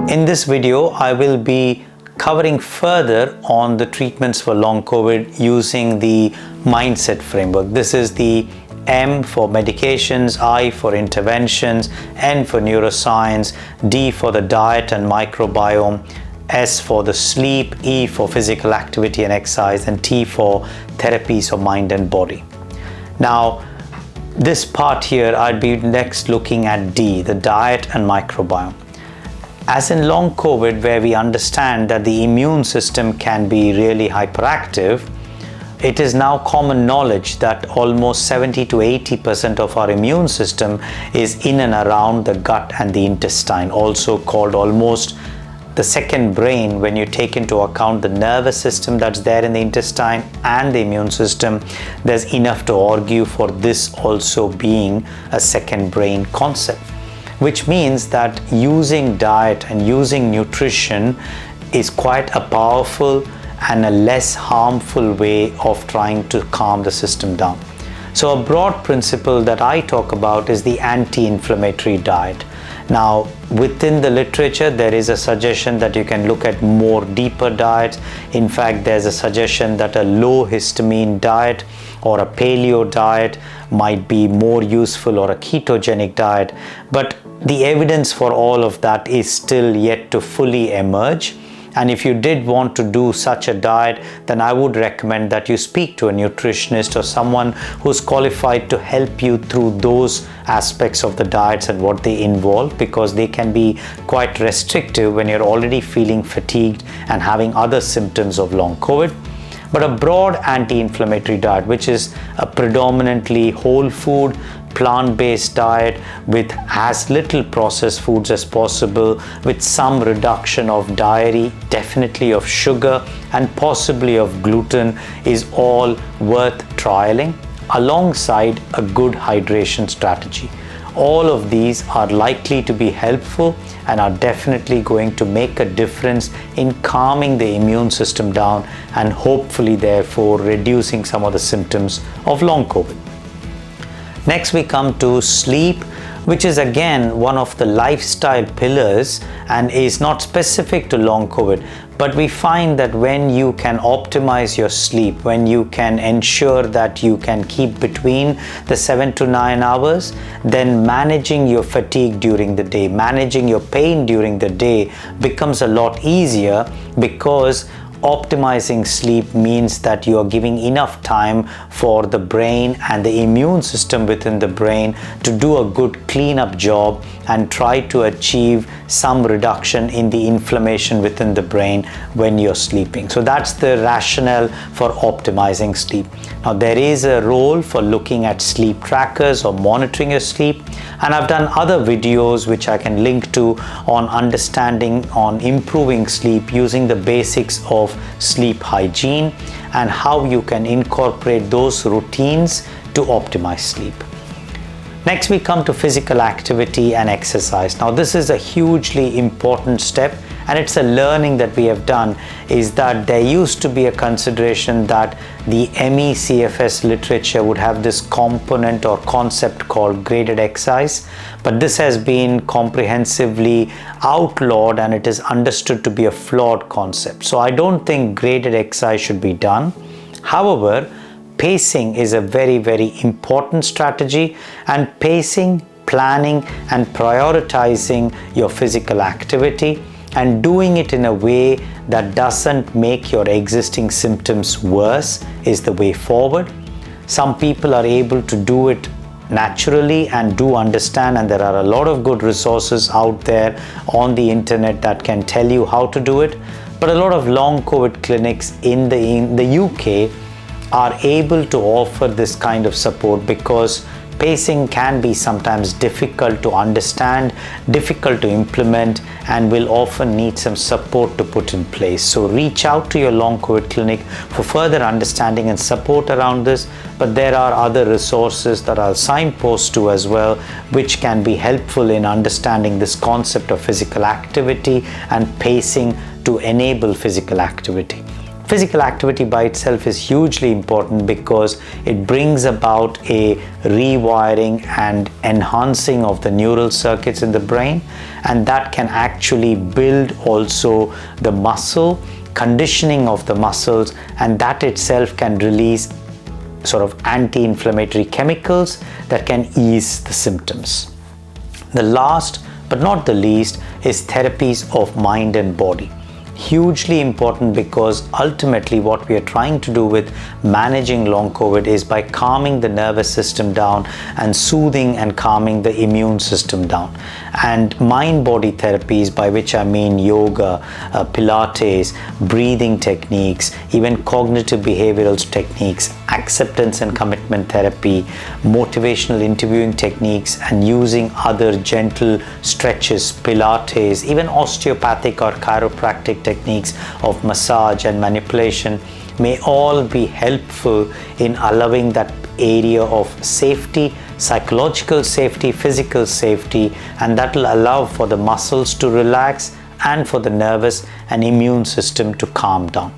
In this video, I will be covering further on the treatments for long COVID using the mindset framework. This is the M for medications, I for interventions, N for neuroscience, D for the diet and microbiome, S for the sleep, E for physical activity and exercise, and T for therapies of mind and body. Now, this part here, I'd be next looking at D, the diet and microbiome. As in long COVID, where we understand that the immune system can be really hyperactive, it is now common knowledge that almost 70 to 80% of our immune system is in and around the gut and the intestine, also called almost the second brain when you take into account the nervous system that's there in the intestine and the immune system. There's enough to argue for this also being a second brain concept, which means that using diet and using nutrition is quite a powerful and a less harmful way of trying to calm the system down. So a broad principle that I talk about is the anti-inflammatory diet. Now, within the literature, there is a suggestion that you can look at more deeper diets. In fact, there's a suggestion that a low histamine diet or a paleo diet might be more useful, or a ketogenic diet. But the evidence for all of that is still yet to fully emerge. And if you did want to do such a diet, then I would recommend that you speak to a nutritionist or someone who's qualified to help you through those aspects of the diets and what they involve, because they can be quite restrictive when you're already feeling fatigued and having other symptoms of long COVID. But a broad anti-inflammatory diet, which is a predominantly whole food, plant-based diet with as little processed foods as possible, with some reduction of dairy, definitely of sugar, and possibly of gluten, is all worth trialing alongside a good hydration strategy. All of these are likely to be helpful and are definitely going to make a difference in calming the immune system down and hopefully therefore reducing some of the symptoms of long COVID. Next, we come to sleep, which is again one of the lifestyle pillars and is not specific to long COVID. But we find that when you can optimize your sleep, when you can ensure that you can keep between the 7 to 9 hours, then managing your fatigue during the day, managing your pain during the day becomes a lot easier, because optimizing sleep means that you are giving enough time for the brain and the immune system within the brain to do a good cleanup job and try to achieve some reduction in the inflammation within the brain when you're sleeping. So that's the rationale for optimizing sleep. Now, there is a role for looking at sleep trackers or monitoring your sleep, and I've done other videos which I can link to on understanding on improving sleep using the basics of sleep hygiene and how you can incorporate those routines to optimize sleep. Next, we come to physical activity and exercise. Now, this is a hugely important step, and it's a learning that we have done, is that there used to be a consideration that the ME/CFS literature would have this component or concept called graded exercise, but this has been comprehensively outlawed and it is understood to be a flawed concept. So I don't think graded exercise should be done. However, pacing is a very, very important strategy, and pacing, planning and prioritizing your physical activity and doing it in a way that doesn't make your existing symptoms worse is the way forward. Some people are able to do it naturally and do understand, and there are a lot of good resources out there on the internet that can tell you how to do it. But a lot of long COVID clinics in the UK are able to offer this kind of support, because pacing can be sometimes difficult to understand, difficult to implement, and will often need some support to put in place. So reach out to your long COVID clinic for further understanding and support around this. But there are other resources that I'll signpost to as well, which can be helpful in understanding this concept of physical activity and pacing to enable physical activity. Physical activity by itself is hugely important because it brings about a rewiring and enhancing of the neural circuits in the brain, and that can actually build also the muscle, conditioning of the muscles, and that itself can release sort of anti-inflammatory chemicals that can ease the symptoms. The last but not the least is therapies of mind and body. Hugely important because ultimately what we are trying to do with managing long COVID is by calming the nervous system down and soothing and calming the immune system down. And mind-body therapies, by which I mean yoga, Pilates, breathing techniques, even cognitive behavioral techniques, acceptance and commitment therapy, motivational interviewing techniques, and using other gentle stretches, Pilates, even osteopathic or chiropractic techniques of massage and manipulation may all be helpful in allowing that area of safety, psychological safety, physical safety, and that will allow for the muscles to relax and for the nervous and immune system to calm down.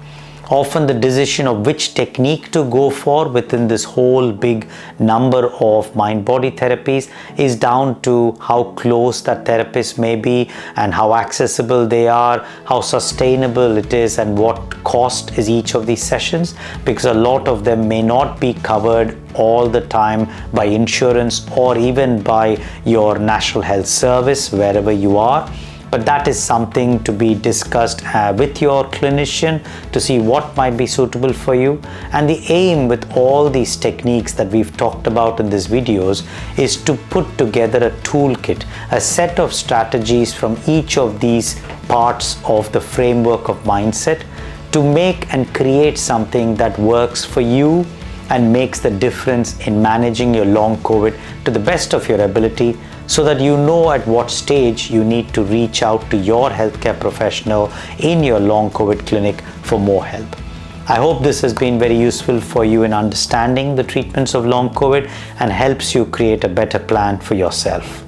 Often the decision of which technique to go for within this whole big number of mind-body therapies is down to how close that therapist may be and how accessible they are, how sustainable it is, and what cost is each of these sessions, because a lot of them may not be covered all the time by insurance or even by your National Health Service wherever you are. But that is something to be discussed with your clinician to see what might be suitable for you. And the aim with all these techniques that we've talked about in these videos is to put together a toolkit, a set of strategies from each of these parts of the framework of mindset to make and create something that works for you and makes the difference in managing your long COVID to the best of your ability, so that you know at what stage you need to reach out to your healthcare professional in your long COVID clinic for more help. I hope this has been very useful for you in understanding the treatments of long COVID and helps you create a better plan for yourself.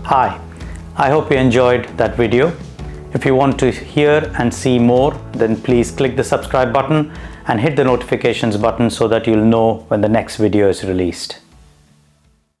Hi, I hope you enjoyed that video. If you want to hear and see more, then please click the subscribe button and hit the notifications button so that you'll know when the next video is released.